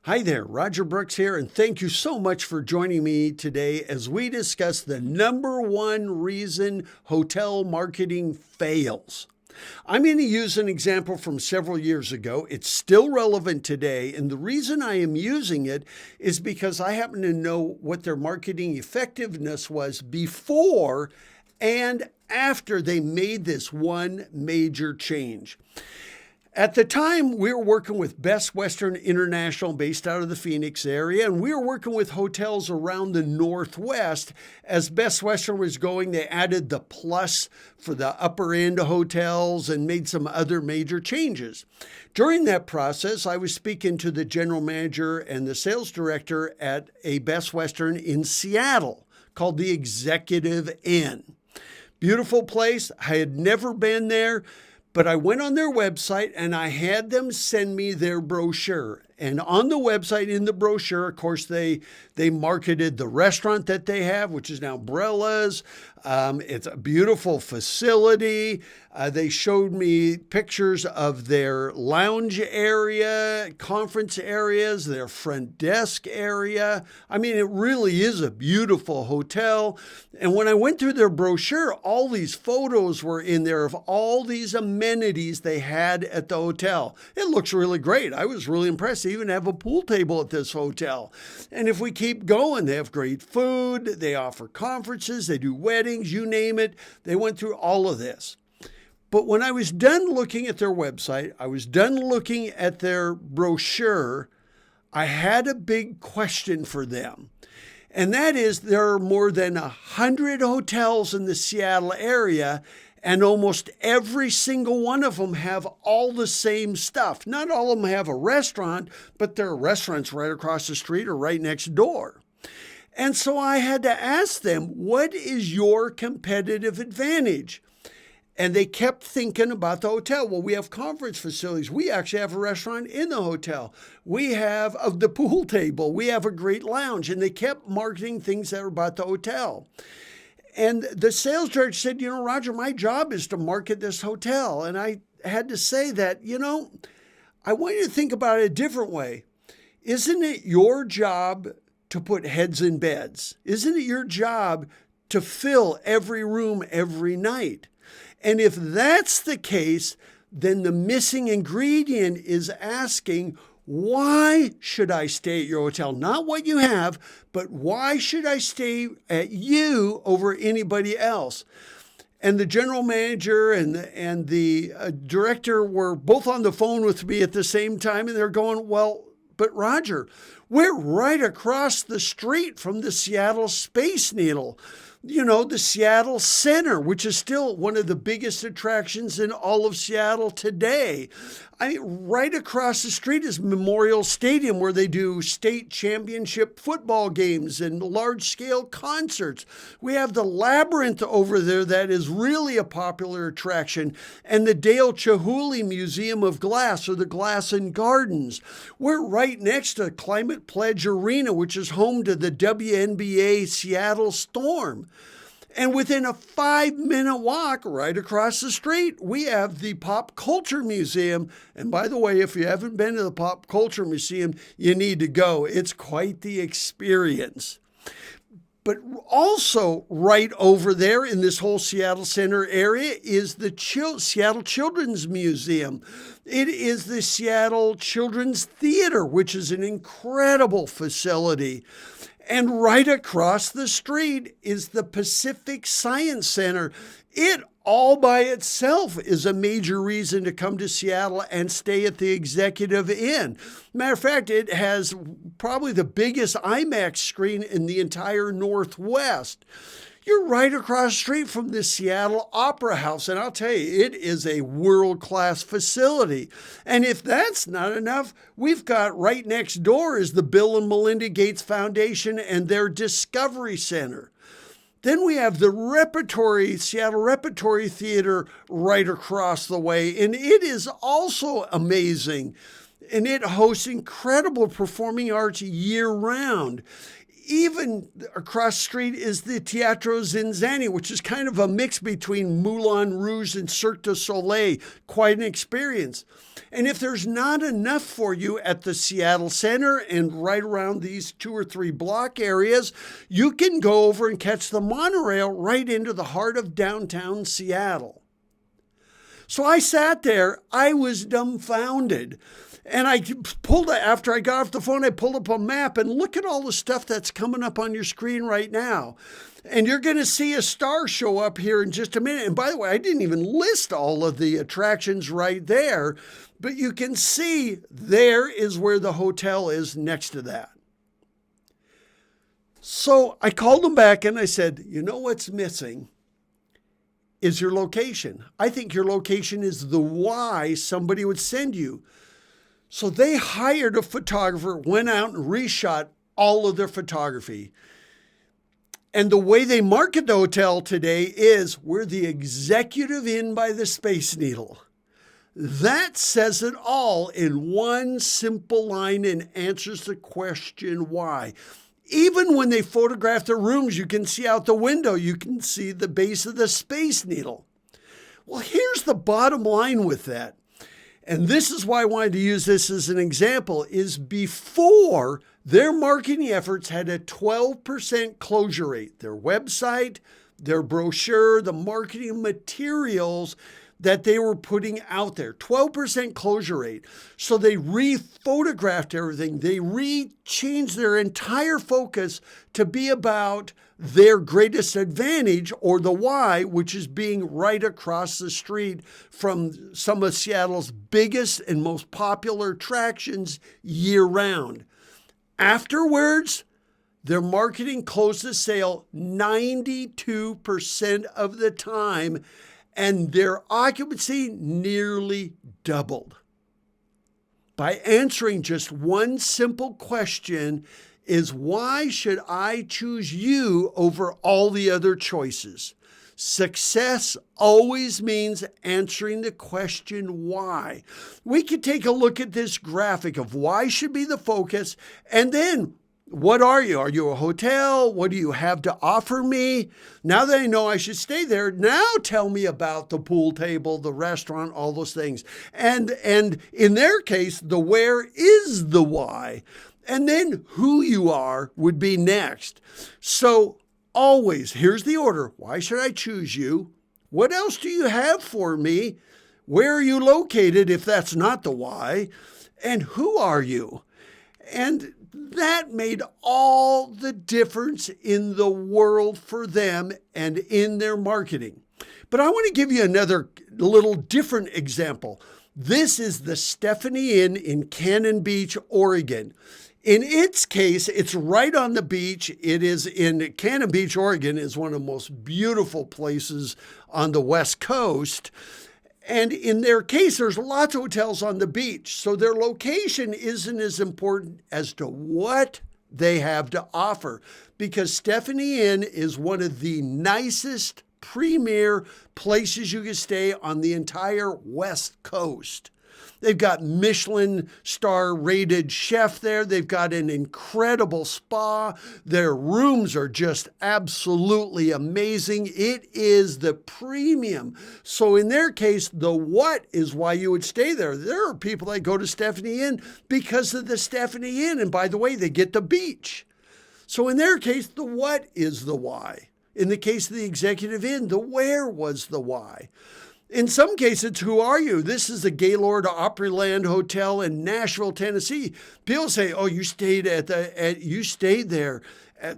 Hi there, Roger Brooks here, and thank you so much for joining me today as we discuss the number one reason hotel marketing fails. I'm going to use an example from several years ago. It's still relevant today, and the reason I am using it is because I happen to know what their marketing effectiveness was before and after they made this one major change. At the time, we were working with Best Western International based out of the Phoenix area, and we were working with hotels around the Northwest. As Best Western was going, they added the plus for the upper end hotels and made some other major changes. During that process, I was speaking to the general manager and the sales director at a Best Western in Seattle called the Executive Inn. Beautiful place. I had never been there. But I went on their website and I had them send me their brochure. And on the website, in the brochure, of course, they marketed the restaurant that they have, which is now Brella's. It's a beautiful facility. They showed me pictures of their lounge area, conference areas, their front desk area. I mean, it really is a beautiful hotel. And when I went through their brochure, all these photos were in there of all these amenities they had at the hotel. It looks really great. I was really impressed. They even have a pool table at this hotel. And if we keep going, they have great food. They offer conferences. They do weddings, you name it. They went through all of this. But when I was done looking at their website, I was done looking at their brochure, I had a big question for them. And that is, there are more than 100 hotels in the Seattle area, and almost every single one of them have all the same stuff. Not all of them have a restaurant, but there are restaurants right across the street or right next door. And so I had to ask them, what is your competitive advantage? And they kept thinking about the hotel. Well, we have conference facilities. We actually have a restaurant in the hotel. We have the pool table. We have a great lounge. And they kept marketing things that are about the hotel. And the sales director said, Roger, my job is to market this hotel. And I had to say that, I want you to think about it a different way. Isn't it your job to put heads in beds? Isn't it your job to fill every room every night? And if that's the case, then the missing ingredient is asking, why should I stay at your hotel? Not what you have, but why should I stay at you over anybody else? And the general manager and the director were both on the phone with me at the same time, and they're going, well, but Roger, we're right across the street from the Seattle Space Needle. The Seattle Center, which is still one of the biggest attractions in all of Seattle today. Right across the street is Memorial Stadium, where they do state championship football games and large-scale concerts. We have the Labyrinth over there that is really a popular attraction, and the Dale Chihuly Museum of Glass, or the Glass and Gardens. We're right next to Climate Pledge Arena, which is home to the WNBA Seattle Storm. And within a 5-minute walk right across the street, we have the Pop Culture Museum. And by the way, if you haven't been to the Pop Culture Museum, you need to go. It's quite the experience. But also right over there in this whole Seattle Center area is the Seattle Children's Museum. It is the Seattle Children's Theater, which is an incredible facility. And right across the street is the Pacific Science Center. It all by itself is a major reason to come to Seattle and stay at the Executive Inn. Matter of fact, it has probably the biggest IMAX screen in the entire Northwest. You're right across the street from the Seattle Opera House, and I'll tell you, it is a world-class facility. And if that's not enough, we've got right next door is the Bill and Melinda Gates Foundation and their Discovery Center. Then we have the Seattle Repertory Theater right across the way, and it is also amazing. And it hosts incredible performing arts year-round. Even across the street is the Teatro Zinzanni, which is kind of a mix between Moulin Rouge and Cirque du Soleil. Quite an experience. And if there's not enough for you at the Seattle Center and right around these 2 or 3 block areas, you can go over and catch the monorail right into the heart of downtown Seattle. So I sat there, I was dumbfounded. And after I got off the phone, I pulled up a map and look at all the stuff that's coming up on your screen right now. And you're going to see a star show up here in just a minute. And by the way, I didn't even list all of the attractions right there, but you can see there is where the hotel is next to that. So I called them back and I said, you know what's missing is your location. I think your location is the why somebody would send you. So they hired a photographer, went out and reshot all of their photography. And the way they market the hotel today is we're the executive inn by the Space Needle. That says it all in one simple line and answers the question why. Even when they photograph the rooms, you can see out the window, you can see the base of the Space Needle. Well, here's the bottom line with that. And this is why I wanted to use this as an example, is before their marketing efforts had a 12% closure rate. Their website, their brochure, the marketing materials that they were putting out there, 12% closure rate. So they re-photographed everything. They changed their entire focus to be about their greatest advantage, or the why, which is being right across the street from some of Seattle's biggest and most popular attractions year-round. Afterwards, their marketing closed the sale 92% of the time, and their occupancy nearly doubled. By answering just one simple question is, why should I choose you over all the other choices? Success always means answering the question why. We could take a look at this graphic of why should be the focus, and then what are you? Are you a hotel? What do you have to offer me? Now that I know I should stay there, now tell me about the pool table, the restaurant, all those things. And in their case, the where is the why. And then who you are would be next. So always, here's the order. Why should I choose you? What else do you have for me? Where are you located if that's not the why? And who are you? And that made all the difference in the world for them and in their marketing. But I want to give you another little different example. This is the Stephanie Inn in Cannon Beach, Oregon. In its case, it's right on the beach. It is in Cannon Beach, Oregon, is one of the most beautiful places on the West Coast. And in their case, there's lots of hotels on the beach. So their location isn't as important as to what they have to offer, because Stephanie Inn is one of the nicest premier places you can stay on the entire West Coast. They've got Michelin star rated chef there. They've got an incredible spa. Their rooms are just absolutely amazing. It is the premium. So in their case, the what is why you would stay there. There are people that go to Stephanie Inn because of the Stephanie Inn. And by the way, they get the beach. So in their case, the what is the why. In the case of the Executive Inn, the where was the why. In some cases, who are you? This is the Gaylord Opryland Hotel in Nashville, Tennessee. People say, "Oh, you stayed there.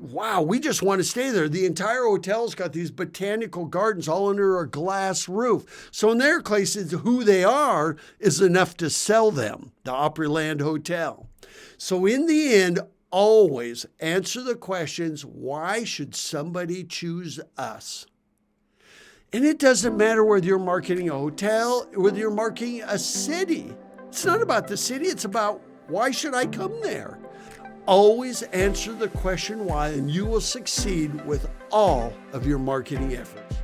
Wow, we just want to stay there." The entire hotel's got these botanical gardens all under a glass roof. So in their cases, who they are is enough to sell them, the Opryland Hotel. So in the end, always answer the questions, why should somebody choose us? And it doesn't matter whether you're marketing a hotel, whether you're marketing a city. It's not about the city, it's about why should I come there? Always answer the question why, and you will succeed with all of your marketing efforts.